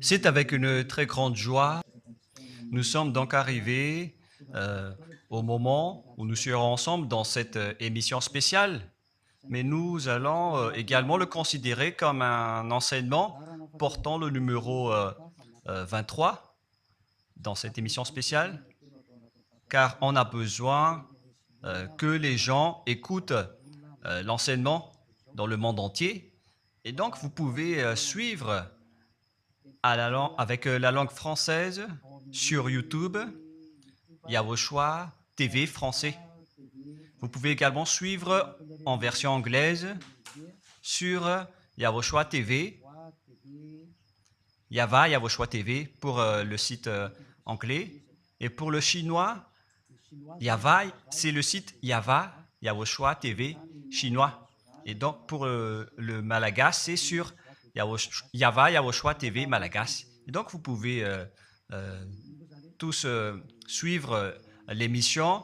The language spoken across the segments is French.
C'est avec une très grande joie. Nous sommes donc arrivés au moment où nous serons ensemble dans cette émission spéciale, mais nous allons également le considérer comme un enseignement portant le numéro 23 dans cette émission spéciale, car on a besoin que les gens écoutent l'enseignement dans le monde entier. Et donc, vous pouvez suivre avec la langue française sur YouTube, Yawoshua TV français. Vous pouvez également suivre en version anglaise sur Yawoshua TV, Yawoshua TV pour le site anglais. Et pour le chinois, c'est le site Yawoshua TV chinois. Et donc pour le malagas, c'est sur Yawoshua TV malagas. Et donc vous pouvez tous suivre l'émission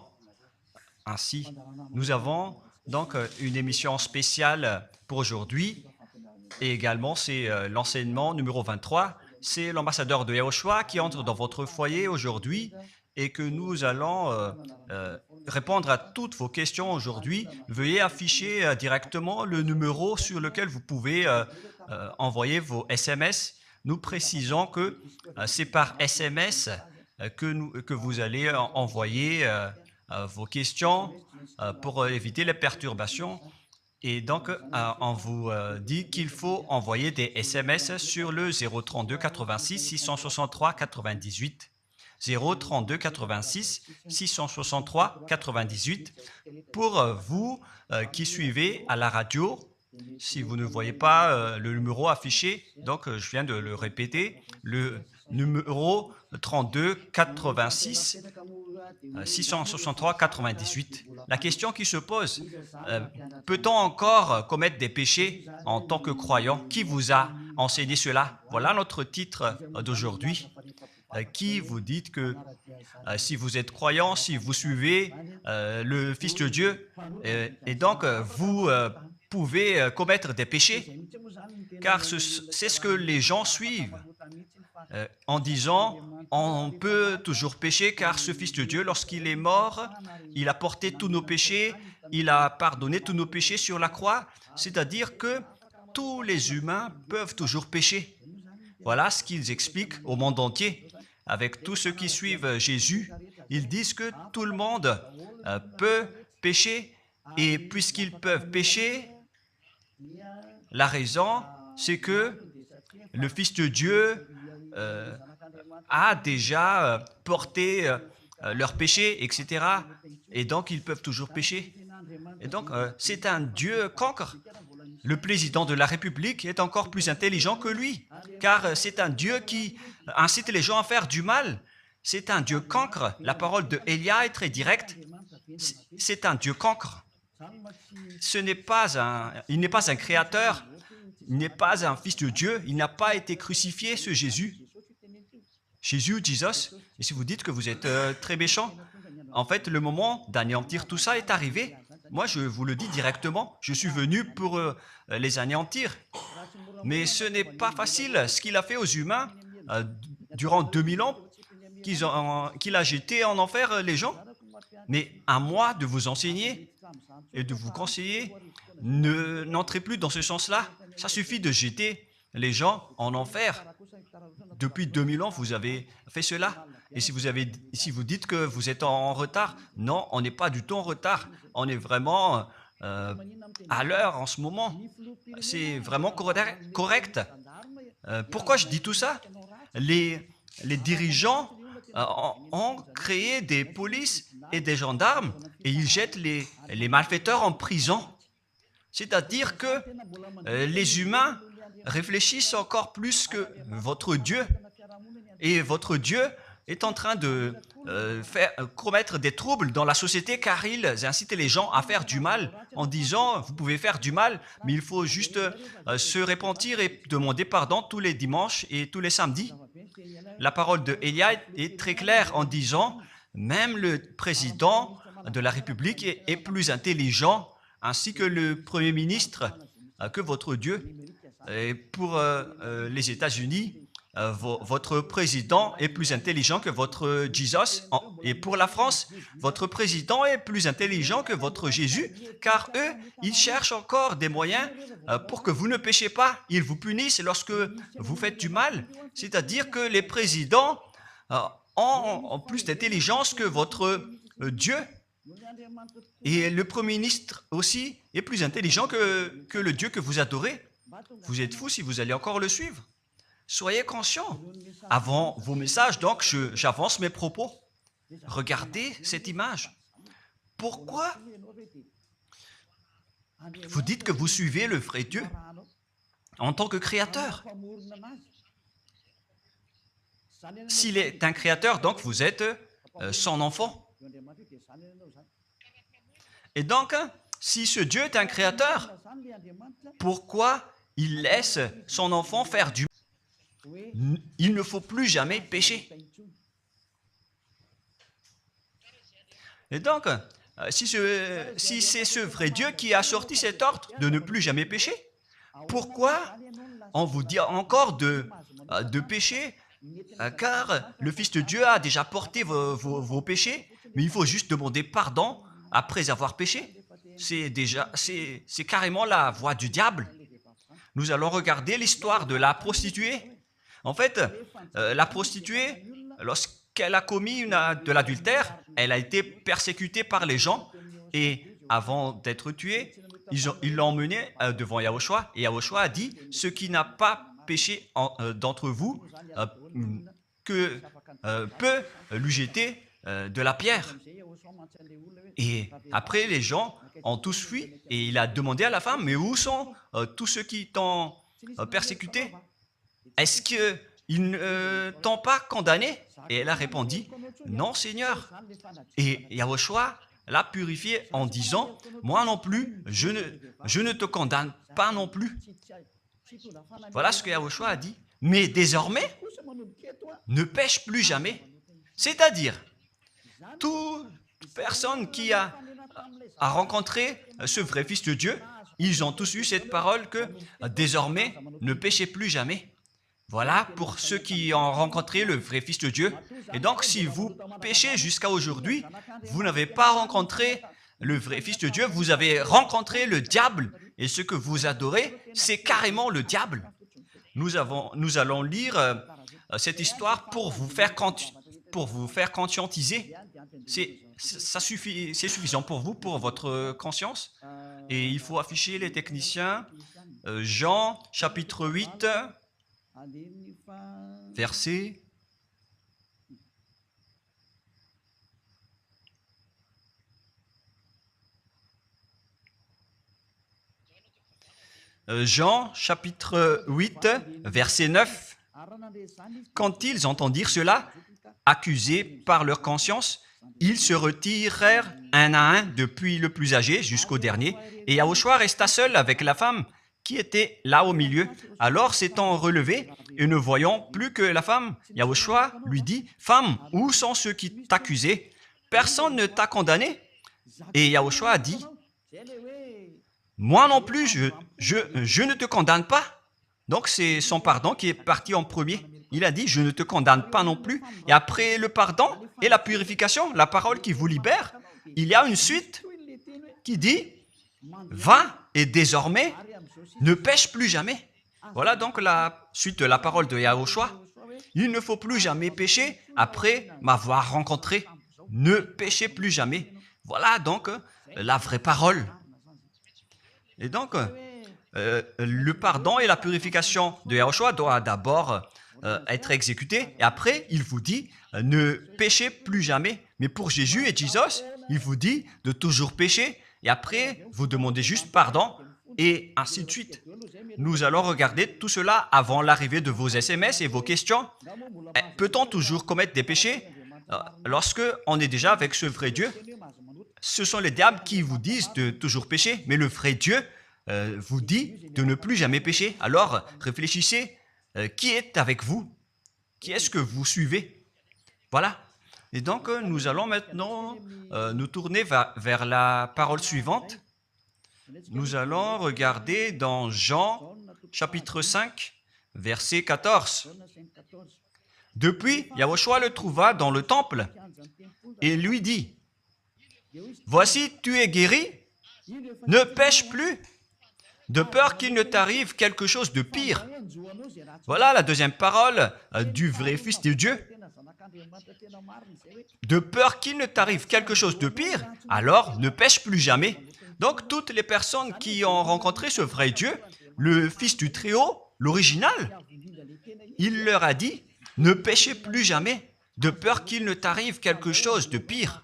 ainsi. Nous avons donc une émission spéciale pour aujourd'hui et également c'est l'enseignement numéro 23. C'est l'ambassadeur de Yawoshua qui entre dans votre foyer aujourd'hui et que nous allons répondre à toutes vos questions aujourd'hui. Veuillez afficher directement le numéro sur lequel vous pouvez envoyer vos SMS. Nous précisons que c'est par SMS que vous allez envoyer vos questions pour éviter les perturbations. Et donc, on vous dit qu'il faut envoyer des SMS sur le 032 86 663 98. 032 86 663 98 pour vous qui suivez à la radio. Si vous ne voyez pas le numéro affiché, donc je viens de le répéter, le numéro 32 86 663 98. La question qui se pose, peut-on encore commettre des péchés en tant que croyant? Qui vous a enseigné cela? Voilà notre titre d'aujourd'hui. Qui vous dites que si vous êtes croyant, si vous suivez le Fils de Dieu, et donc vous pouvez commettre des péchés, car c'est ce que les gens suivent en disant on peut toujours pécher car ce Fils de Dieu, lorsqu'il est mort, il a porté tous nos péchés, il a pardonné tous nos péchés sur la croix, c'est-à-dire que tous les humains peuvent toujours pécher. Voilà ce qu'ils expliquent au monde entier. Avec tous ceux qui suivent Jésus, ils disent que tout le monde peut pécher et puisqu'ils peuvent pécher, la raison, c'est que le Fils de Dieu a déjà porté leurs péchés, etc. Et donc, ils peuvent toujours pécher. Et donc, c'est un Dieu cancre. Le président de la République est encore plus intelligent que lui, car c'est un Dieu qui incite les gens à faire du mal. C'est un Dieu cancre. La parole de Élia est très directe. C'est un Dieu cancre. Il n'est pas un créateur, il n'est pas un fils de Dieu, il n'a pas été crucifié, ce Jésus. Jesus. Et si vous dites que vous êtes très méchant, en fait, le moment d'anéantir tout ça est arrivé. Moi, je vous le dis directement, je suis venu pour les anéantir. Mais ce n'est pas facile. Ce qu'il a fait aux humains durant 2000 ans, qu'il a jeté en enfer les gens. Mais à moi de vous enseigner et de vous conseiller, n'entrez plus dans ce sens-là. Ça suffit de jeter les gens en enfer. Depuis 2000 ans, vous avez fait cela. Et si vous dites que vous êtes en retard, non, on n'est pas du tout en retard. On est vraiment à l'heure en ce moment. C'est vraiment correct. Pourquoi je dis tout ça? Les dirigeants ont créé des polices et des gendarmes et ils jettent les malfaiteurs en prison. C'est-à-dire que les humains réfléchissent encore plus que votre Dieu. Et votre Dieu est en train de commettre des troubles dans la société car ils incitent les gens à faire du mal en disant vous pouvez faire du mal, mais il faut juste se repentir et demander pardon tous les dimanches et tous les samedis. La parole de Élia est très claire en disant même le président de la République est plus intelligent ainsi que le Premier ministre que votre Dieu. Et pour les États-Unis, votre président est plus intelligent que votre Jesus. Et pour la France, votre président est plus intelligent que votre Jésus, car eux, ils cherchent encore des moyens pour que vous ne péchiez pas. Ils vous punissent lorsque vous faites du mal. C'est-à-dire que les présidents ont plus d'intelligence que votre Dieu. Et le Premier ministre aussi est plus intelligent que le Dieu que vous adorez. Vous êtes fou si vous allez encore le suivre. Soyez conscients. Avant vos messages, donc, j'avance mes propos. Regardez cette image. Pourquoi vous dites que vous suivez le vrai Dieu en tant que créateur? S'il est un créateur, donc vous êtes son enfant. Et donc, si ce Dieu est un créateur, pourquoi il laisse son enfant faire du mal? Il ne faut plus jamais pécher. Et donc, si c'est ce vrai Dieu qui a sorti cet ordre de ne plus jamais pécher, pourquoi on vous dit encore de pécher? Car le Fils de Dieu a déjà porté vos péchés, mais il faut juste demander pardon après avoir péché. C'est carrément la voie du diable. Nous allons regarder l'histoire de la prostituée. En fait, la prostituée, lorsqu'elle a commis de l'adultère, elle a été persécutée par les gens et avant d'être tuée, ils l'ont emmenée devant Yahushua et Yahushua a dit « Ce qui n'a pas péché d'entre vous peut lui jeter de la pierre. » Et après, les gens ont tous fui et il a demandé à la femme, mais où sont tous ceux qui t'ont persécuté? Est-ce qu'ils ne t'ont pas condamné? Et elle a répondu, non Seigneur. Et Yahushua l'a purifié en disant, moi non plus, je ne te condamne pas non plus. Voilà ce que Yahushua a dit. Mais désormais, ne pêche plus jamais. C'est-à-dire, toute personne qui a rencontré ce vrai Fils de Dieu, ils ont tous eu cette parole que désormais, ne péchez plus jamais. Voilà pour ceux qui ont rencontré le vrai Fils de Dieu. Et donc, si vous péchez jusqu'à aujourd'hui, vous n'avez pas rencontré le vrai Fils de Dieu, vous avez rencontré le diable. Et ce que vous adorez, c'est carrément le diable. Nous allons lire cette histoire pour vous faire conscientiser. C'est suffisant pour vous, pour votre conscience. Et il faut afficher les techniciens. Jean, chapitre 8, verset... Jean, chapitre 8, verset 9. Quand ils entendirent cela, accusés par leur conscience, ils se retirèrent un à un, depuis le plus âgé jusqu'au dernier, et Yahushua resta seul avec la femme qui était là au milieu. Alors, s'étant relevé et ne voyant plus que la femme, Yahushua lui dit, « Femme, où sont ceux qui t'accusaient? Personne ne t'a condamné ?» Et Yahushua a dit, « Moi non plus, je ne te condamne pas. » Donc, c'est son pardon qui est parti en premier. Il a dit, je ne te condamne pas non plus. Et après le pardon et la purification, la parole qui vous libère, il y a une suite qui dit, va et désormais, ne pêche plus jamais. Voilà donc la suite de la parole de Yahushua. Il ne faut plus jamais pécher après m'avoir rencontré. Ne péchez plus jamais. Voilà donc la vraie parole. Et donc, le pardon et la purification de Yahushua doivent d'abord être exécutés. Et après, il vous dit, ne péchez plus jamais. Mais pour Jésus et Jesus, il vous dit de toujours pécher. Et après, vous demandez juste pardon et ainsi de suite. Nous allons regarder tout cela avant l'arrivée de vos SMS et vos questions. Peut-on toujours commettre des péchés lorsque on est déjà avec ce vrai Dieu? Ce sont les diables qui vous disent de toujours pécher, mais le vrai Dieu vous dit de ne plus jamais pécher. Alors, réfléchissez, qui est avec vous? Qui est-ce que vous suivez? Voilà. Et donc, nous allons maintenant nous tourner vers la parole suivante. Nous allons regarder dans Jean, chapitre 5, verset 14. Depuis, Yahushua le trouva dans le temple et lui dit, « Voici, tu es guéri, ne pêche plus, de peur qu'il ne t'arrive quelque chose de pire. » Voilà la deuxième parole du vrai Fils de Dieu. De peur qu'il ne t'arrive quelque chose de pire, alors ne pêche plus jamais. Donc, toutes les personnes qui ont rencontré ce vrai Dieu, le Fils du Très-Haut, l'original, il leur a dit, ne pêchez plus jamais, de peur qu'il ne t'arrive quelque chose de pire.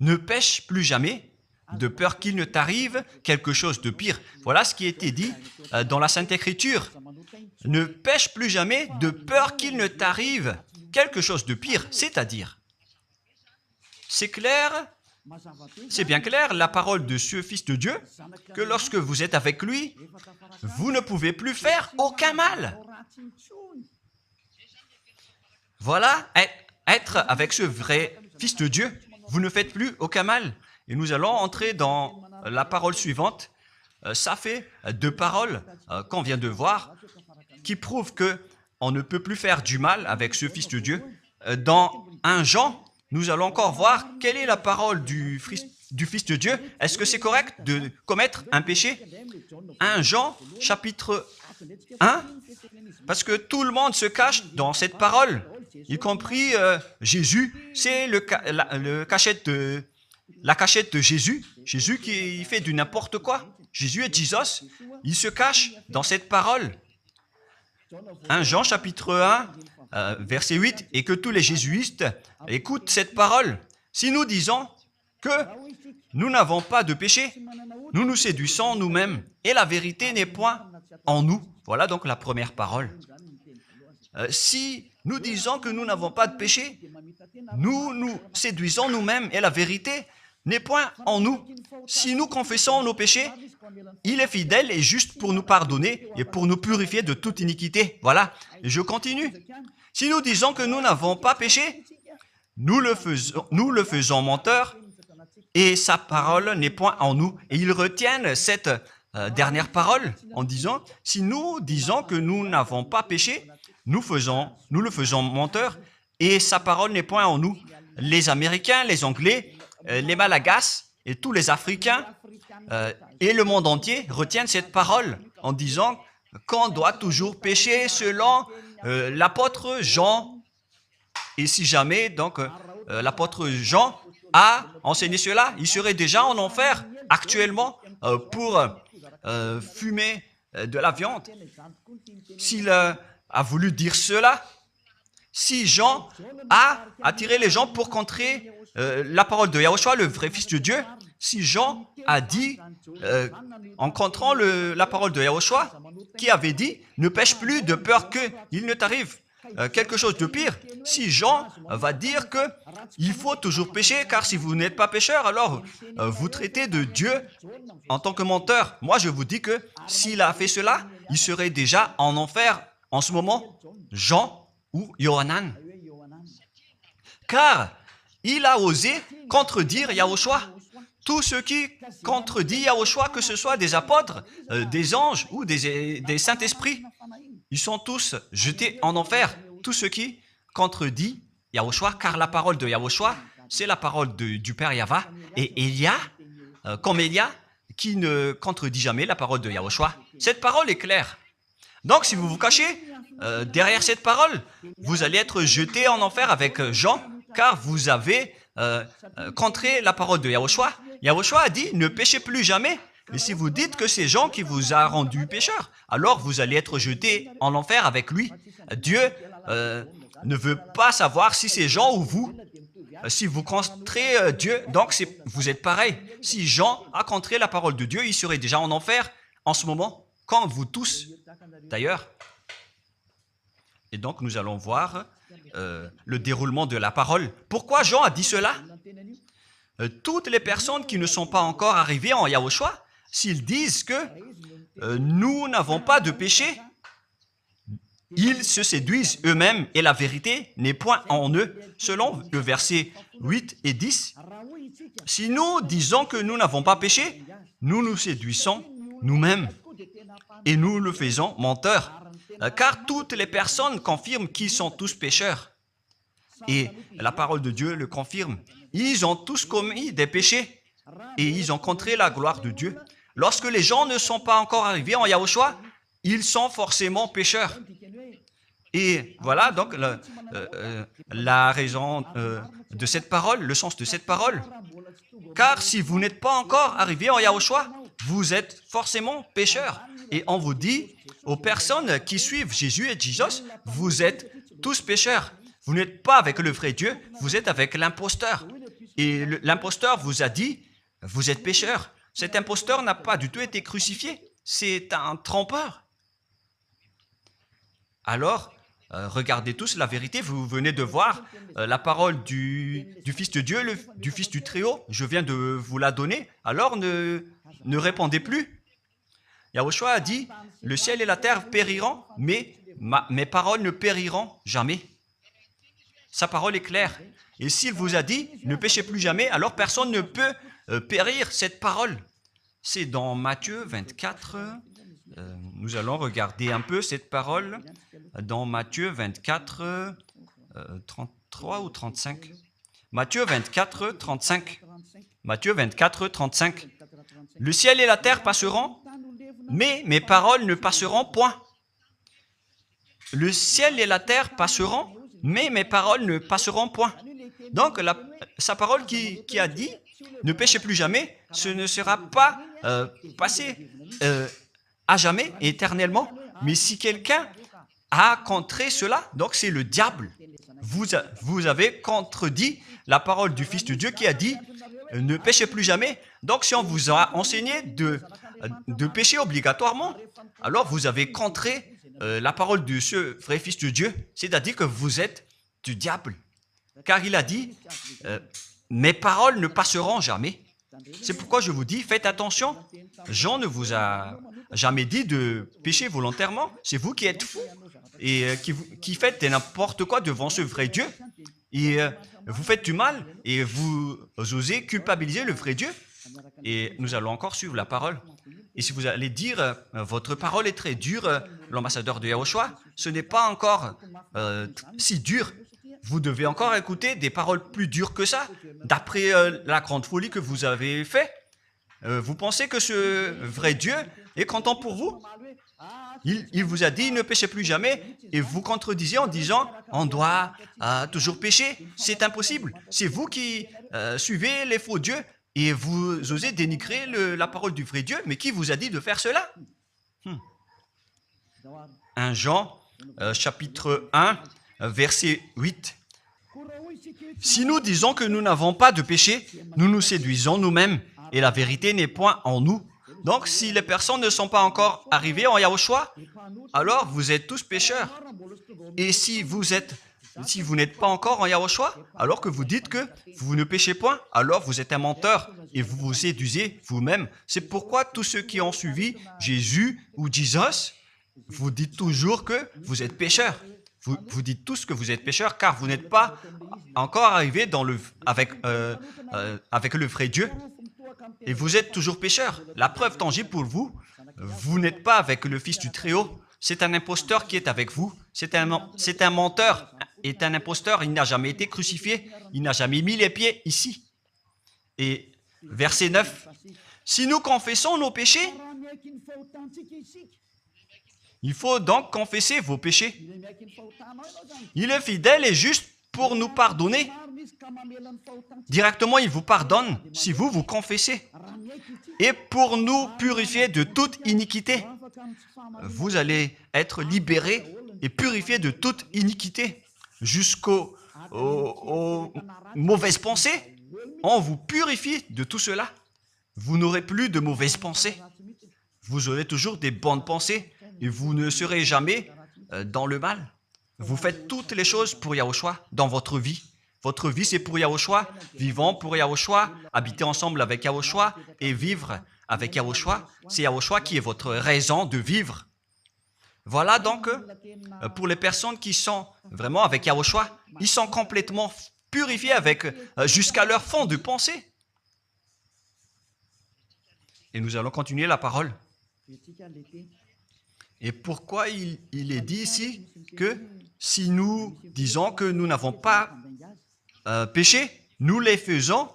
Ne pêche plus jamais, de peur qu'il ne t'arrive quelque chose de pire. Voilà ce qui a été dit dans la Sainte Écriture. Ne pêche plus jamais, de peur qu'il ne t'arrive quelque chose de pire. C'est-à-dire, c'est clair, c'est bien clair, la parole de ce Fils de Dieu, que lorsque vous êtes avec lui, vous ne pouvez plus faire aucun mal. Voilà, être avec ce vrai Fils de Dieu, vous ne faites plus aucun mal. Et nous allons entrer dans la parole suivante. Ça fait deux paroles qu'on vient de voir qui prouvent qu'on ne peut plus faire du mal avec ce Fils de Dieu. Dans 1 Jean, nous allons encore voir quelle est la parole du Fils de Dieu. Est-ce que c'est correct de commettre un péché? 1 Jean, chapitre 1, parce que tout le monde se cache dans cette parole, y compris Jésus. C'est la cachette de Jésus. Jésus qui fait du n'importe quoi. Jésus est Jesus. Il se cache dans cette parole. 1 Jean, chapitre 1, verset 8, et que tous les jésuites écoutent cette parole. Si nous disons que nous n'avons pas de péché, nous nous séduisons nous-mêmes, et la vérité n'est point en nous. Voilà donc la première parole. Si nous disons que nous n'avons pas de péché, nous nous séduisons nous-mêmes, et la vérité n'est point en nous. Si nous confessons nos péchés, il est fidèle et juste pour nous pardonner et pour nous purifier de toute iniquité. Voilà, et je continue. Si nous disons que nous n'avons pas péché, nous le faisons menteur et sa parole n'est point en nous. Et ils retiennent cette dernière parole en disant, si nous disons que nous n'avons pas péché, nous le faisons menteur et sa parole n'est point en nous. Les Américains, les Anglais, les Malagasy et tous les Africains et le monde entier retiennent cette parole en disant qu'on doit toujours pécher selon l'apôtre Jean. Et si jamais donc l'apôtre Jean a enseigné cela, il serait déjà en enfer actuellement pour fumer de la viande. S'il a voulu dire cela, si Jean a attiré les gens pour contrer la parole de Yahushua, le vrai Fils de Dieu, si Jean a dit, en contrant la parole de Yahushua, qui avait dit, ne pêche plus de peur qu'il ne t'arrive quelque chose de pire. Si Jean va dire qu'il faut toujours pécher, car si vous n'êtes pas pécheur, alors vous traitez de Dieu en tant que menteur. Moi, je vous dis que s'il a fait cela, il serait déjà en enfer en ce moment, Jean ou Yohanan. Car il a osé contredire Yahushua. Tout ce qui contredit Yahushua, que ce soit des apôtres, des anges ou des saints-esprits, ils sont tous jetés en enfer. Tout ce qui contredit Yahushua, car la parole de Yahushua, c'est la parole du Père Yahva. Et Élia, comme Élia, qui ne contredit jamais la parole de Yahushua. Cette parole est claire. Donc, si vous vous cachez derrière cette parole, vous allez être jeté en enfer avec Jean, car vous avez contré la parole de Yahushua. Yahushua a dit, ne péchez plus jamais. Mais si vous dites que c'est Jean qui vous a rendu pécheur, alors vous allez être jeté en enfer avec lui. Dieu ne veut pas savoir si c'est Jean ou vous. Si vous contrez Dieu, donc vous êtes pareil. Si Jean a contré la parole de Dieu, il serait déjà en enfer en ce moment, comme vous tous d'ailleurs. Et donc nous allons voir le déroulement de la parole. Pourquoi Jean a dit cela? Toutes les personnes qui ne sont pas encore arrivées en Yahushua, s'ils disent que nous n'avons pas de péché, ils se séduisent eux-mêmes et la vérité n'est point en eux, selon le verset 8 et 10. Si nous disons que nous n'avons pas péché, nous nous séduisons nous-mêmes et nous le faisons menteur. Car toutes les personnes confirment qu'ils sont tous pécheurs. Et la parole de Dieu le confirme. Ils ont tous commis des péchés et ils ont contré la gloire de Dieu. Lorsque les gens ne sont pas encore arrivés en Yahushua, ils sont forcément pécheurs. Et voilà donc la raison de cette parole, le sens de cette parole. Car si vous n'êtes pas encore arrivé en Yahushua, vous êtes forcément pécheurs. Et on vous dit aux personnes qui suivent Jésus et Jesus, vous êtes tous pécheurs. Vous n'êtes pas avec le vrai Dieu, vous êtes avec l'imposteur. Et l'imposteur vous a dit, vous êtes pécheurs. Cet imposteur n'a pas du tout été crucifié. C'est un trompeur. Alors, regardez tous la vérité. Vous venez de voir la parole du Fils de Dieu, du Fils du Très-Haut. Je viens de vous la donner. Alors, ne répondez plus. Yahushua a dit, le ciel et la terre périront, mais mes paroles ne périront jamais. Sa parole est claire. Et s'il vous a dit, ne péchez plus jamais, alors personne ne peut périr cette parole. C'est dans Matthieu 24. Nous allons regarder un peu cette parole dans Matthieu 24, 33 ou 35. Matthieu 24, 35. Matthieu 24, 35. Le ciel et la terre passeront, mais mes paroles ne passeront point. Le ciel et la terre passeront, mais mes paroles ne passeront point. Donc, sa parole qui a dit, ne péchez plus jamais, ce ne sera pas passé à jamais, éternellement. Mais si quelqu'un a contré cela, donc c'est le diable. Vous avez contredit la parole du Fils de Dieu qui a dit, ne péchez plus jamais. Donc, si on vous a enseigné de pécher obligatoirement, alors vous avez contré la parole de ce vrai Fils de Dieu, c'est-à-dire que vous êtes du diable. Car il a dit, mes paroles ne passeront jamais. C'est pourquoi je vous dis, faites attention. Jean ne vous a jamais dit de pécher volontairement. C'est vous qui êtes fous et qui faites n'importe quoi devant ce vrai Dieu. Et vous faites du mal et vous osez culpabiliser le vrai Dieu. Et nous allons encore suivre la parole. Et si vous allez dire, votre parole est très dure, l'ambassadeur de Yahushua, ce n'est pas encore si dur. Vous devez encore écouter des paroles plus dures que ça, d'après la grande folie que vous avez fait. Vous pensez que ce vrai Dieu est content pour vous? Il vous a dit, ne péchez plus jamais, et vous contredisez en disant, on doit toujours pécher. C'est impossible. C'est vous qui suivez les faux dieux, et vous osez dénigrer la parole du vrai Dieu. Mais qui vous a dit de faire cela? 1 Jean, chapitre 1, verset 8. Si nous disons que nous n'avons pas de péché, nous nous séduisons nous-mêmes et la vérité n'est point en nous. Donc, si les personnes ne sont pas encore arrivées en Yahushua, alors vous êtes tous pécheurs. Et si vous n'êtes pas encore en Yahushua, alors que vous dites que vous ne péchez point, alors vous êtes un menteur et vous vous séduisez vous-même. C'est pourquoi tous ceux qui ont suivi Jésus ou Jesus, vous dites toujours que vous êtes pécheurs. Vous dites tous que vous êtes pécheurs car vous n'êtes pas encore arrivés avec le vrai Dieu. Et vous êtes toujours pécheurs. La preuve tangible pour vous, vous n'êtes pas avec le Fils du Très-Haut. C'est un imposteur qui est avec vous. C'est un menteur. Et un imposteur, il n'a jamais été crucifié. Il n'a jamais mis les pieds ici. Et verset 9. Si nous confessons nos péchés, il faut donc confesser vos péchés. Il est fidèle et juste pour nous pardonner. Directement, il vous pardonne si vous confessez. Et pour nous purifier de toute iniquité. Vous allez être libérés et purifiés de toute iniquité. Jusqu'aux mauvaises pensées. On vous purifie de tout cela. Vous n'aurez plus de mauvaises pensées. Vous aurez toujours des bonnes pensées. Et vous ne serez jamais dans le mal. Vous faites toutes les choses pour Yahushua dans votre vie. Votre vie, c'est pour Yahushua. Vivons pour Yahushua. Habiter ensemble avec Yahushua et vivre avec Yahushua. C'est Yahushua qui est votre raison de vivre. Voilà donc, pour les personnes qui sont vraiment avec Yahushua, ils sont complètement purifiés jusqu'à leur fond de pensée. Et nous allons continuer la parole. Et pourquoi il est dit ici que si nous disons que nous n'avons pas péché, nous les faisons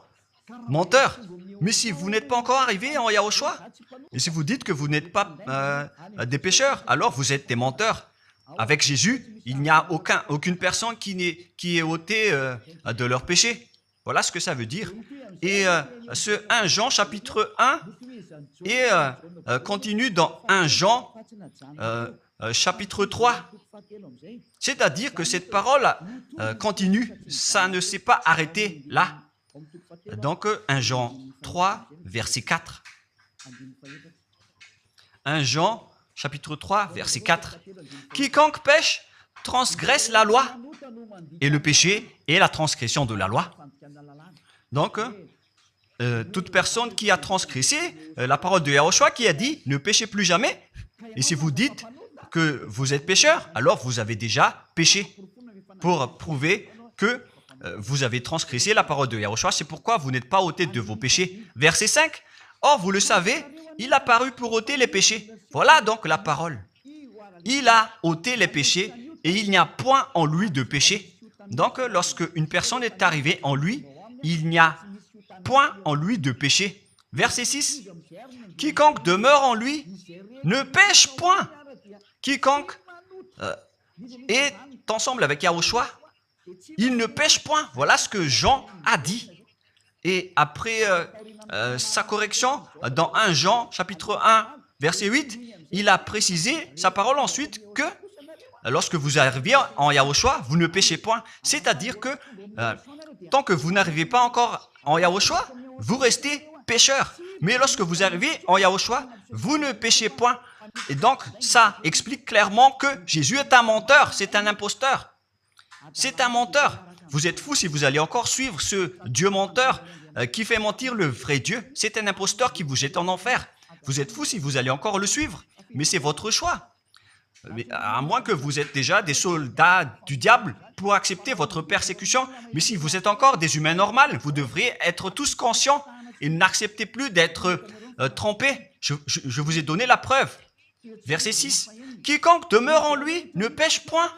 menteurs. Mais si vous n'êtes pas encore arrivé en Yahushua, et si vous dites que vous n'êtes pas des pécheurs, alors vous êtes des menteurs. Avec Jésus, il n'y a aucune personne qui est ôtée de leur péché. Voilà ce que ça veut dire. Et ce 1 Jean chapitre 1 et continue dans 1 Jean chapitre 3. C'est-à-dire que cette parole continue, ça ne s'est pas arrêté là. Donc 1 Jean 3, verset 4. 1 Jean chapitre 3, verset 4. Quiconque pêche transgresse la loi, et le péché est la transgression de la loi. Donc, toute personne qui a transgressé la parole de Yahushua qui a dit « Ne péchez plus jamais ». Et si vous dites que vous êtes pécheur, alors vous avez déjà péché pour prouver que vous avez transgressé la parole de Yahushua. C'est pourquoi vous n'êtes pas ôté de vos péchés. Verset 5. Or, vous le savez, il a paru pour ôter les péchés. Voilà donc la parole. Il a ôté les péchés et il n'y a point en lui de péché. Donc, lorsque une personne est arrivée en lui, il n'y a point en lui de péché. Verset 6. Quiconque demeure en lui ne pêche point. Quiconque est ensemble avec Yahushua, il ne pêche point. Voilà ce que Jean a dit. Et après sa correction, dans 1 Jean, chapitre 1, verset 8, il a précisé sa parole ensuite que lorsque vous arrivez en Yahushua, vous ne péchez point. C'est-à-dire que tant que vous n'arrivez pas encore en Yahushua, vous restez pécheur. Mais lorsque vous arrivez en Yahushua, vous ne péchez point. Et donc, ça explique clairement que Jésus est un menteur, c'est un imposteur. C'est un menteur. Vous êtes fous si vous allez encore suivre ce Dieu menteur qui fait mentir le vrai Dieu. C'est un imposteur qui vous jette en enfer. Vous êtes fous si vous allez encore le suivre. Mais c'est votre choix. Mais à moins que vous êtes déjà des soldats du diable pour accepter votre persécution. Mais si vous êtes encore des humains normaux, vous devriez être tous conscients et n'acceptez plus d'être trompés. Je vous ai donné la preuve. Verset 6. Quiconque demeure en lui ne pêche point.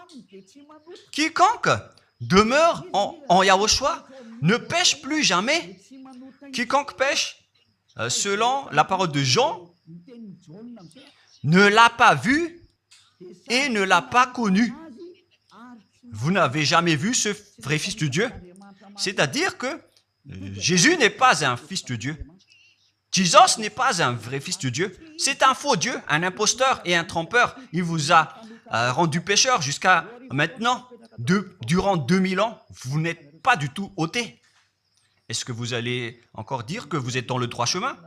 Quiconque demeure en Yahushua ne pêche plus jamais. Quiconque pêche, selon la parole de Jean, ne l'a pas vu et ne l'a pas connu. Vous n'avez jamais vu ce vrai Fils de Dieu. C'est-à-dire que Jésus n'est pas un Fils de Dieu. Jésus n'est pas un vrai Fils de Dieu. C'est un faux Dieu, un imposteur et un trompeur. Il vous a rendu pécheur jusqu'à maintenant. Durant 2000 ans, vous n'êtes pas du tout ôté. Est-ce que vous allez encore dire que vous êtes dans le droit chemin?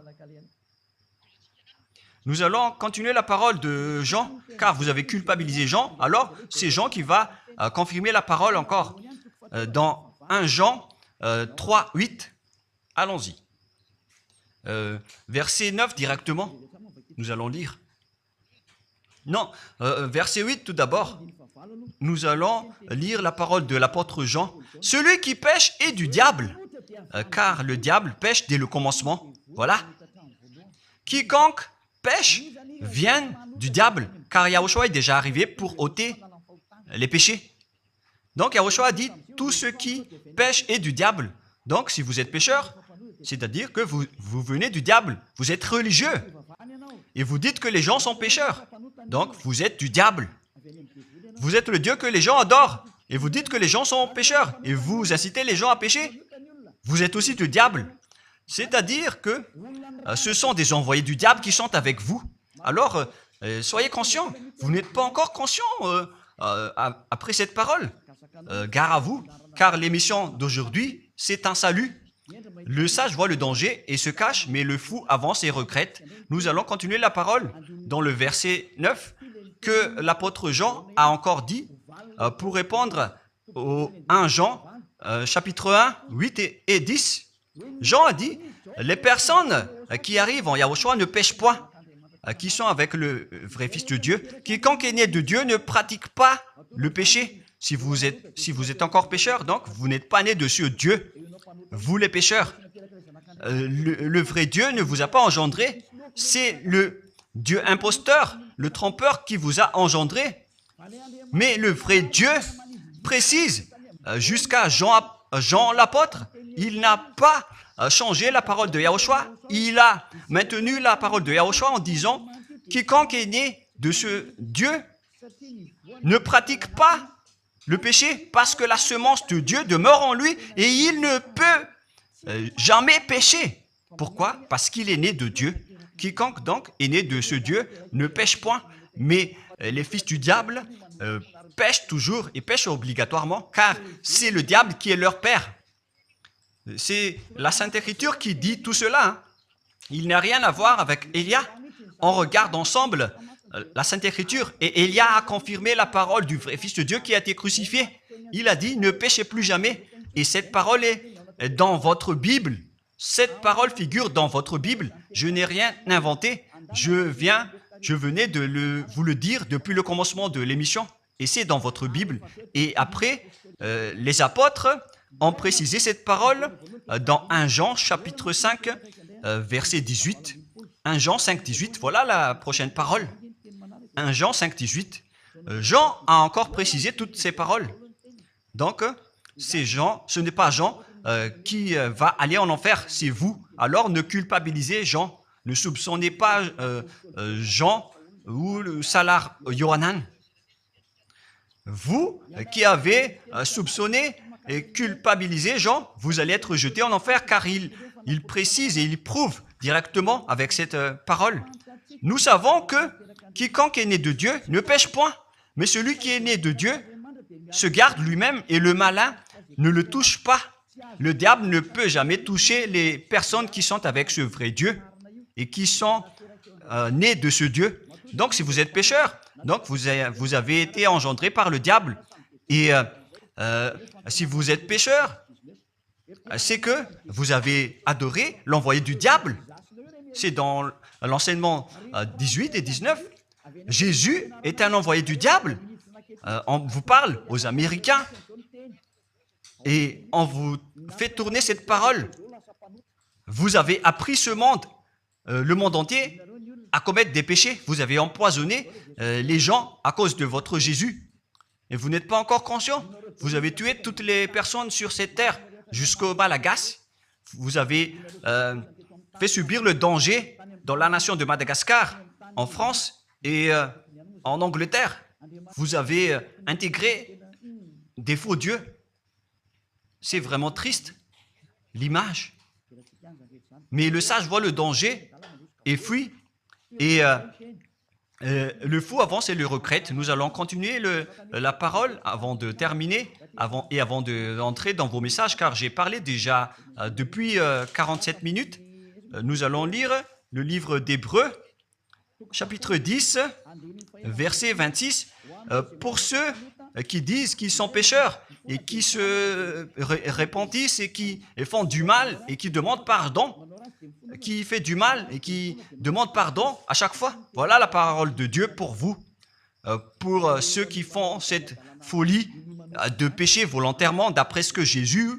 Nous allons continuer la parole de Jean, car vous avez culpabilisé Jean. Alors, c'est Jean qui va confirmer la parole encore. Dans 1 Jean 3, 8, allons-y. Verset 9 directement, nous allons lire. Non, verset 8 tout d'abord. Nous allons lire la parole de l'apôtre Jean. Celui qui pêche est du diable, car le diable pêche dès le commencement. Voilà. Quiconque pêche vient du diable, car Yahushua est déjà arrivé pour ôter les péchés. Donc Yahushua a dit, tout ce qui pêche est du diable. Donc si vous êtes pécheur, c'est-à-dire que vous venez du diable, vous êtes religieux, et vous dites que les gens sont pécheurs. Donc vous êtes du diable. Vous êtes le Dieu que les gens adorent, et vous dites que les gens sont pécheurs, et vous incitez les gens à pécher. Vous êtes aussi du diable. C'est-à-dire que ce sont des envoyés du diable qui sont avec vous. Alors, soyez conscients. Vous n'êtes pas encore conscients après cette parole. Gare à vous, car l'émission d'aujourd'hui, c'est un salut. Le sage voit le danger et se cache, mais le fou avance et regrette. Nous allons continuer la parole dans le verset 9 que l'apôtre Jean a encore dit pour répondre au 1 Jean, chapitre 1, 8 et 10. Jean a dit, les personnes qui arrivent en Yahushua ne pêchent point, qui sont avec le vrai Fils de Dieu. Quiconque est né de Dieu ne pratique pas le péché. Si vous êtes encore pécheur, donc vous n'êtes pas né de ce Dieu. Vous les pécheurs. Le vrai Dieu ne vous a pas engendré. C'est le Dieu imposteur, le trompeur qui vous a engendré. Mais le vrai Dieu précise, jusqu'à Jean l'apôtre, il n'a pas changé la parole de Yahushua. Il a maintenu la parole de Yahushua en disant, quiconque est né de ce Dieu ne pratique pas le péché parce que la semence de Dieu demeure en lui et il ne peut jamais pécher. Pourquoi? Parce qu'il est né de Dieu. Quiconque donc est né de ce Dieu ne pêche point, mais les fils du diable pêchent toujours et pêchent obligatoirement, car c'est le diable qui est leur père. C'est la Sainte Écriture qui dit tout cela. Hein. Il n'a rien à voir avec Élia. On regarde ensemble la Sainte Écriture et Élia a confirmé la parole du vrai Fils de Dieu qui a été crucifié. Il a dit, ne péchez plus jamais. Et cette parole est dans votre Bible. Cette parole figure dans votre Bible. Je n'ai rien inventé. Je venais de vous le dire depuis le commencement de l'émission. Et c'est dans votre Bible. Et après, les apôtres ont précisé cette parole dans 1 Jean chapitre 5, verset 18. 1 Jean 5, 18, voilà la prochaine parole. 1 Jean 5, 18. Jean a encore précisé toutes ces paroles. Donc, c'est Jean, ce n'est pas Jean qui va aller en enfer, c'est vous. Alors, ne culpabilisez Jean. Ne soupçonnez pas Jean ou le Salar Yohanan. Vous qui avez soupçonné et culpabilisé Jean, vous allez être jeté en enfer car il précise et il prouve directement avec cette parole. Nous savons que quiconque est né de Dieu ne pêche point, mais celui qui est né de Dieu se garde lui-même et le malin ne le touche pas. Le diable ne peut jamais toucher les personnes qui sont avec ce vrai Dieu et qui sont nées de ce Dieu. Donc, si vous êtes pécheur, donc vous avez été engendré par le diable. Et si vous êtes pécheur, c'est que vous avez adoré l'envoyé du diable. C'est dans l'enseignement 18 et 19. Jésus est un envoyé du diable. On vous parle aux Américains et on vous fait tourner cette parole. Vous avez appris ce monde, le monde entier, à commettre des péchés. Vous avez empoisonné les gens à cause de votre Jésus. Et vous n'êtes pas encore conscient. Vous avez tué toutes les personnes sur cette terre jusqu'au Malagasy. Vous avez fait subir le danger dans la nation de Madagascar, en France et en Angleterre. Vous avez intégré des faux dieux. C'est vraiment triste, l'image. Mais le sage voit le danger et fuit. Et le fou avance et le regrette. Nous allons continuer la parole avant de terminer avant d'entrer dans vos messages, car j'ai parlé déjà depuis 47 minutes. Nous allons lire le livre d'Hébreux, chapitre 10, verset 26. Pour ceux qui disent qu'ils sont pécheurs et qui se repentissent et qui font du mal et qui demandent pardon, qui fait du mal et qui demande pardon à chaque fois. Voilà la parole de Dieu pour vous, pour ceux qui font cette folie de pécher volontairement d'après ce que Jésus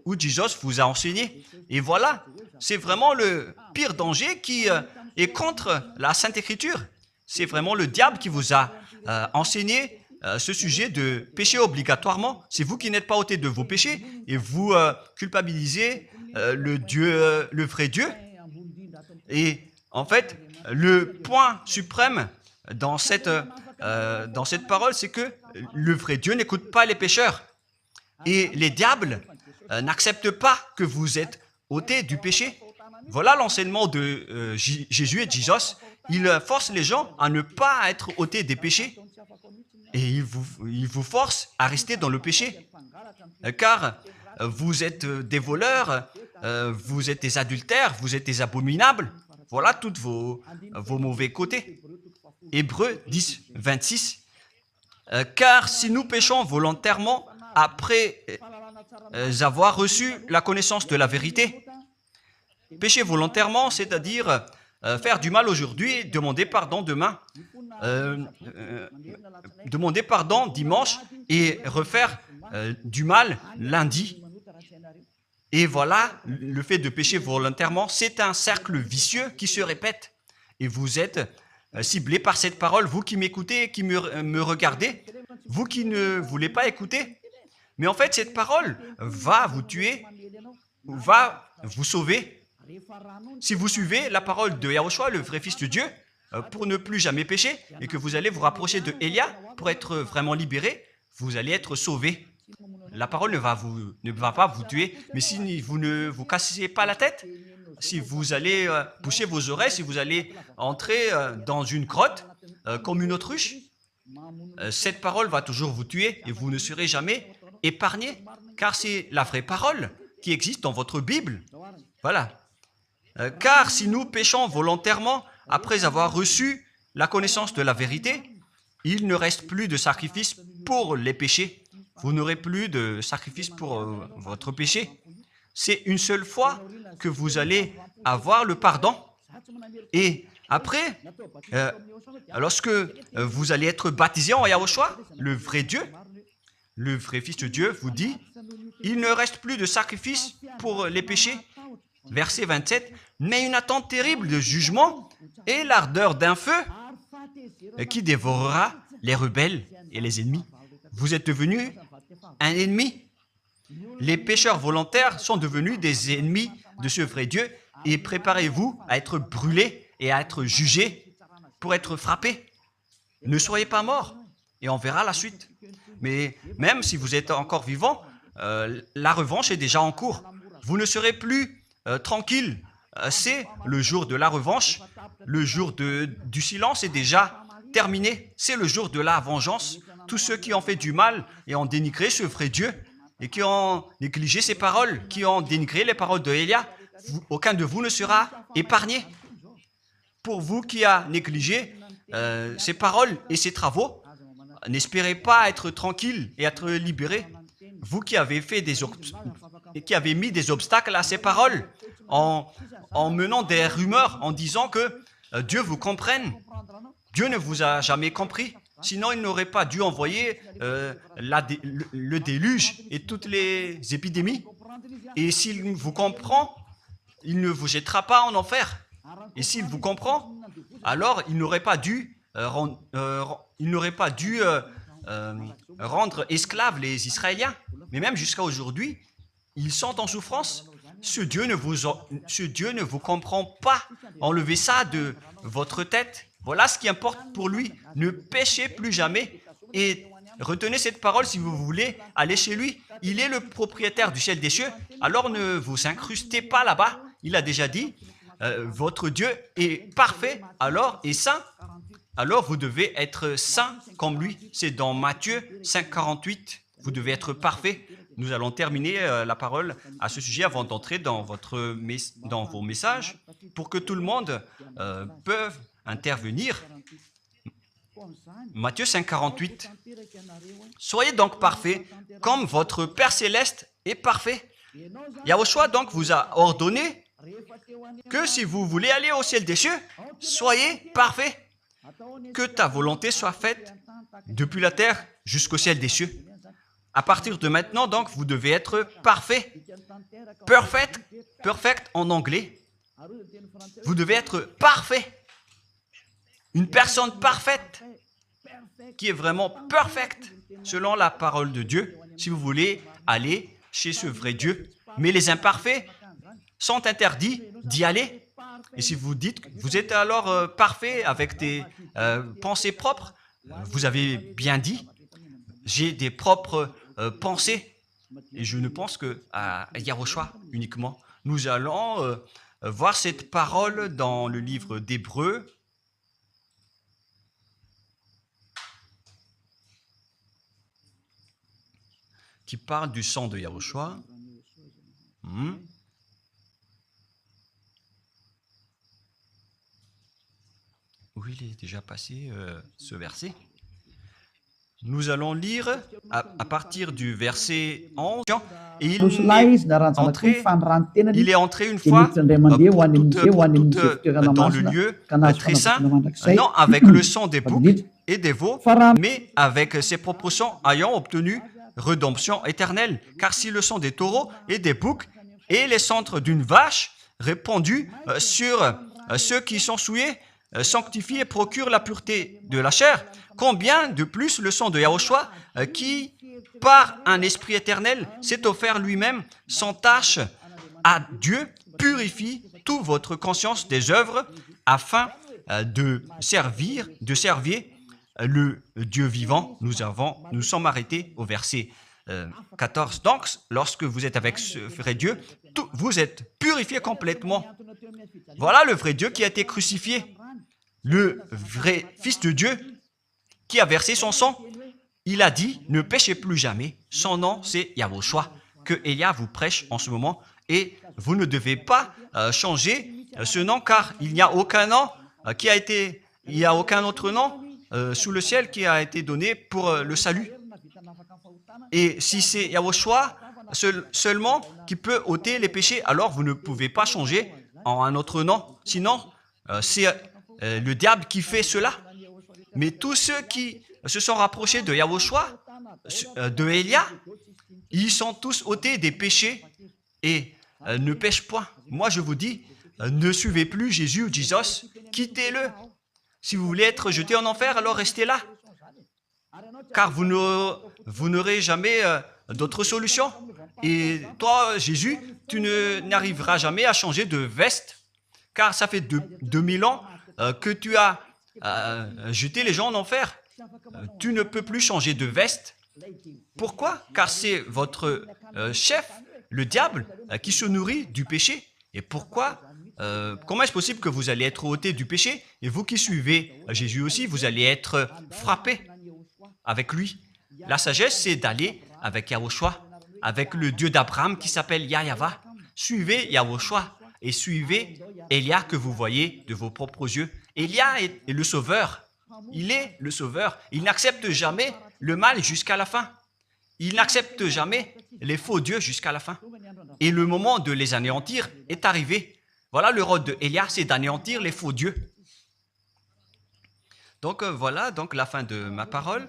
ou Jesus vous a enseigné. Et voilà, c'est vraiment le pire danger qui est contre la Sainte Écriture. C'est vraiment le diable qui vous a enseigné ce sujet de péché obligatoirement. C'est vous qui n'êtes pas ôté de vos péchés et vous culpabilisez le vrai Dieu. Et en fait, le point suprême dans cette parole, c'est que le vrai Dieu n'écoute pas les pécheurs. Et les diables n'acceptent pas que vous êtes ôtés du péché. Voilà l'enseignement de Jésus et Jesus. Il force les gens à ne pas être ôtés des péchés. Et il vous force à rester dans le péché. Car vous êtes des voleurs, vous êtes des adultères, vous êtes des abominables. Voilà tous vos mauvais côtés. Hébreux 10, 26. Car si nous péchons volontairement après avoir reçu la connaissance de la vérité, pécher volontairement, c'est-à-dire faire du mal aujourd'hui, demander pardon demain, demander pardon dimanche et refaire du mal lundi. Et voilà, le fait de pécher volontairement, c'est un cercle vicieux qui se répète. Et vous êtes ciblés par cette parole, vous qui m'écoutez, qui me regardez, vous qui ne voulez pas écouter. Mais en fait, cette parole va vous tuer, va vous sauver. Si vous suivez la parole de Yahushua, le vrai Fils de Dieu, pour ne plus jamais pécher, et que vous allez vous rapprocher de Élia pour être vraiment libéré, vous allez être sauvé. La parole ne va pas vous tuer, mais si vous ne vous cassez pas la tête, si vous allez boucher vos oreilles, si vous allez entrer dans une grotte comme une autruche, cette parole va toujours vous tuer et vous ne serez jamais épargné, car c'est la vraie parole qui existe dans votre Bible. Voilà. Car si nous péchons volontairement après avoir reçu la connaissance de la vérité, il ne reste plus de sacrifice pour les péchés. Vous n'aurez plus de sacrifice pour votre péché. C'est une seule fois que vous allez avoir le pardon. Et après, lorsque vous allez être baptisé en Yahushua, le vrai Dieu, le vrai Fils de Dieu vous dit, il ne reste plus de sacrifice pour les péchés. Verset 27, mais une attente terrible de jugement et l'ardeur d'un feu qui dévorera les rebelles et les ennemis. Vous êtes devenu un ennemi. Les pécheurs volontaires sont devenus des ennemis de ce vrai Dieu et préparez-vous à être brûlés et à être jugés pour être frappés. Ne soyez pas morts et on verra la suite. Mais même si vous êtes encore vivant, la revanche est déjà en cours. Vous ne serez plus tranquille. C'est le jour de la revanche. Le jour du silence est déjà terminé. C'est le jour de la vengeance. Tous ceux qui ont fait du mal et ont dénigré ce vrai Dieu et qui ont négligé ses paroles, qui ont dénigré les paroles de Élia, aucun de vous ne sera épargné. Pour vous qui avez négligé ses paroles et ses travaux, n'espérez pas être tranquille et être libéré. Vous qui avez mis des obstacles à ces paroles en menant des rumeurs, en disant que Dieu vous comprenne. Dieu ne vous a jamais compris. Sinon, il n'aurait pas dû envoyer le déluge et toutes les épidémies. Et s'il vous comprend, il ne vous jettera pas en enfer. Et s'il vous comprend, alors il n'aurait pas dû rendre esclaves les Israéliens. Mais même jusqu'à aujourd'hui, ils sont en souffrance. Ce Dieu ne vous comprend pas. Enlevez ça de votre tête. Voilà ce qui importe pour lui. Ne péchez plus jamais. Et retenez cette parole si vous voulez aller chez lui. Il est le propriétaire du ciel des cieux. Alors ne vous incrustez pas là-bas. Il a déjà dit, votre Dieu est parfait alors et saint. Alors vous devez être saint comme lui. C'est dans Matthieu 5,48. Vous devez être parfait. Nous allons terminer la parole à ce sujet avant d'entrer dans vos messages pour que tout le monde peut intervenir. Matthieu 5,48. Soyez donc parfaits comme votre Père Céleste est parfait. Yahushua donc vous a ordonné que si vous voulez aller au ciel des cieux, soyez parfaits. Que ta volonté soit faite depuis la terre jusqu'au ciel des cieux. À partir de maintenant, donc, vous devez être parfait. Perfect en anglais. Vous devez être parfait. Une personne parfaite qui est vraiment perfecte selon la parole de Dieu si vous voulez aller chez ce vrai Dieu. Mais les imparfaits sont interdits d'y aller. Et si vous dites que vous êtes alors parfait avec des pensées propres, vous avez bien dit, j'ai des propres pensées. Et je ne pense qu'à Yahushua uniquement. Nous allons voir cette parole dans le livre d'Hébreux. Qui parle du sang de Yahushua. Où il est déjà passé ce verset. Nous allons lire à partir du verset 11. Et il est entré une fois pour toutes dans le lieu très saint, non avec le sang des boucs et des veaux, mais avec ses propres sangs ayant obtenu rédemption éternelle. Car si le sang des taureaux et des boucs et les cendres d'une vache répandus sur ceux qui sont souillés sanctifie et procure la pureté de la chair, combien de plus le sang de Yahushua, qui, par un esprit éternel, s'est offert lui-même sans tâche à Dieu, purifie toute votre conscience des œuvres afin de servir le Dieu vivant. Nous sommes arrêtés au verset 14. Donc, lorsque vous êtes avec ce vrai Dieu, vous êtes purifié complètement. Voilà le vrai Dieu qui a été crucifié, le vrai Fils de Dieu qui a versé son sang. Il a dit, ne péchez plus jamais. Son nom, c'est Yahushua, que Elia vous prêche en ce moment. Et vous ne devez pas changer ce nom, car il n'y a aucun nom il n'y a aucun autre nom sous le ciel qui a été donné pour le salut. Et si c'est Yahushua seulement qui peut ôter les péchés, alors vous ne pouvez pas changer en un autre nom. Sinon, c'est le diable qui fait cela. Mais tous ceux qui se sont rapprochés de Yahushua, de Elia, ils sont tous ôtés des péchés et ne pêchent point. Moi, je vous dis, ne suivez plus Jésus ou Jesus, quittez-le. Si vous voulez être jeté en enfer, alors restez là. Car vous n'aurez jamais d'autre solution. Et toi, Jésus, tu n'arriveras jamais à changer de veste, car ça fait 2000 ans que tu as jeté les gens en enfer. Tu ne peux plus changer de veste. Pourquoi? Car c'est votre chef, le diable, qui se nourrit du péché. Et pourquoi? Comment est-ce possible que vous allez être ôté du péché? Et vous qui suivez Jésus aussi, vous allez être frappé avec lui. La sagesse, c'est d'aller avec Yahushua, avec le Dieu d'Abraham qui s'appelle Yahva. Suivez Yahushua et suivez Elia que vous voyez de vos propres yeux. Elia est le sauveur. Il est le sauveur. Il n'accepte jamais le mal jusqu'à la fin. Il n'accepte jamais les faux dieux jusqu'à la fin. Et le moment de les anéantir est arrivé. Voilà le rôle de Elia, c'est d'anéantir les faux dieux. Donc voilà donc la fin de ma parole.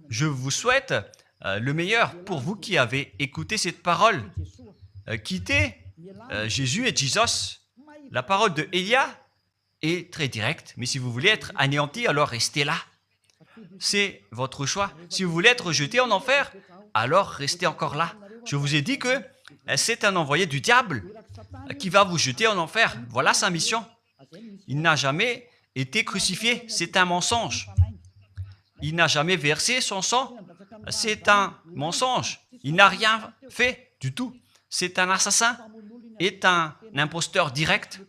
Je vous souhaite le meilleur pour vous qui avez écouté cette parole. Quittez Jésus et Jesus. La parole de Elia est très directe, mais si vous voulez être anéanti, alors restez là. C'est votre choix. Si vous voulez être jeté en enfer, alors restez encore là. Je vous ai dit que c'est un envoyé du diable qui va vous jeter en enfer. Voilà sa mission. Il n'a jamais été crucifié. C'est un mensonge. Il n'a jamais versé son sang. C'est un mensonge. Il n'a rien fait du tout. C'est un assassin, est un imposteur direct.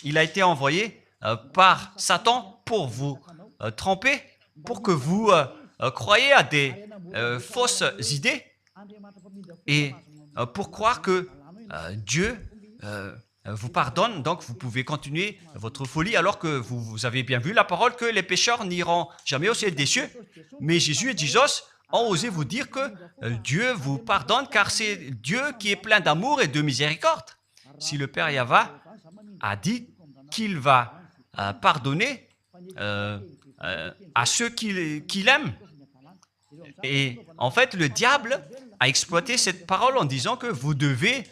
Il a été envoyé par Satan pour vous tromper, pour que vous croyiez à des fausses idées et pour croire que Dieu vous pardonne, donc vous pouvez continuer votre folie alors que vous avez bien vu la parole que les pécheurs n'iront jamais au ciel des cieux. Mais Jésus et Jesus ont osé vous dire que Dieu vous pardonne car c'est Dieu qui est plein d'amour et de miséricorde. Si le Père Yahva a dit qu'il va pardonner à ceux qu'il aime. Et en fait, le diable a exploité cette parole en disant que vous devez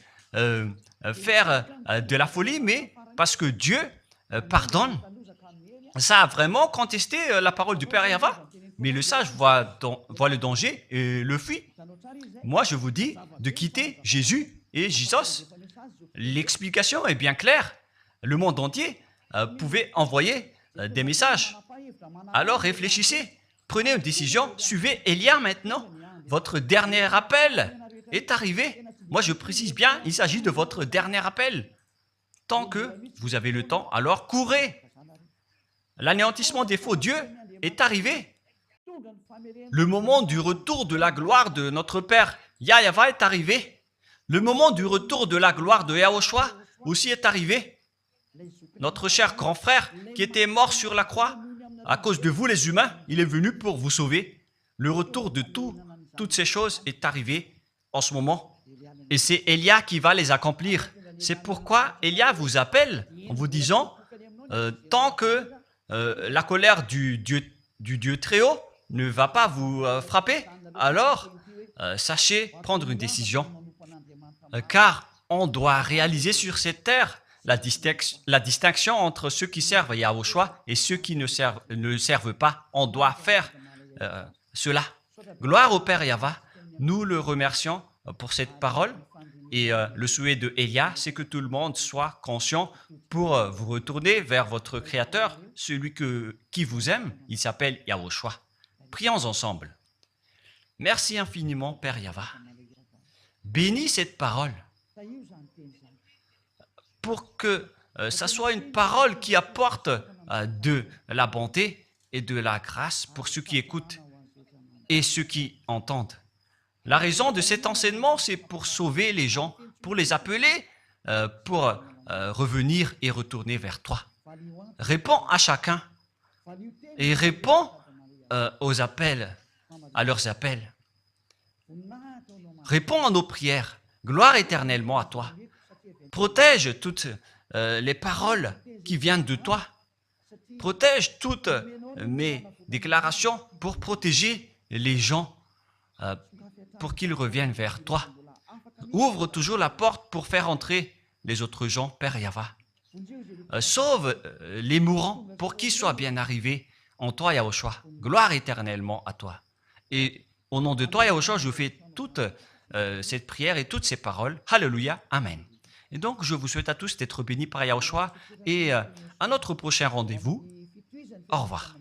faire de la folie, mais parce que Dieu pardonne. Ça a vraiment contesté la parole du Père Yahva. Mais le sage voit le danger et le fuit. Moi, je vous dis de quitter Jésus et Jesus. L'explication est bien claire. Le monde entier pouvait envoyer des messages. Alors réfléchissez, prenez une décision, suivez Elia maintenant. Votre dernier appel est arrivé. Moi, je précise bien, il s'agit de votre dernier appel. Tant que vous avez le temps, alors courez. L'anéantissement des faux dieux est arrivé. Le moment du retour de la gloire de notre Père Yahva est arrivé. Le moment du retour de la gloire de Yahushua aussi est arrivé. Notre cher grand frère qui était mort sur la croix, à cause de vous les humains, il est venu pour vous sauver. Le retour de toutes ces choses est arrivé en ce moment. Et c'est Elia qui va les accomplir. C'est pourquoi Elia vous appelle en vous disant, tant que la colère du Dieu très haut ne va pas vous frapper, alors sachez prendre une décision. Car on doit réaliser sur cette terre la distinction entre ceux qui servent Yahushua et ceux qui ne servent pas. On doit faire cela. Gloire au Père Yahva. Nous le remercions pour cette parole. Et le souhait de Elia, c'est que tout le monde soit conscient pour vous retourner vers votre Créateur, celui qui vous aime. Il s'appelle Yahushua. Prions ensemble. Merci infiniment, Père Yahva. Bénis cette parole pour que ça soit une parole qui apporte de la bonté et de la grâce pour ceux qui écoutent et ceux qui entendent. La raison de cet enseignement, c'est pour sauver les gens, pour les appeler, pour revenir et retourner vers toi. Réponds à chacun et réponds aux appels, à leurs appels. Réponds à nos prières. Gloire éternellement à toi. Protège toutes les paroles qui viennent de toi. Protège toutes mes déclarations pour protéger les gens, pour qu'ils reviennent vers toi. Ouvre toujours la porte pour faire entrer les autres gens, Père Yahva. Sauve les mourants pour qu'ils soient bien arrivés en toi, Yahushua. Gloire éternellement à toi. Et au nom de toi, Yahushua, je fais toute cette prière et toutes ces paroles. Alléluia. Amen. Et donc, je vous souhaite à tous d'être bénis par Yahushua et à notre prochain rendez-vous. Au revoir.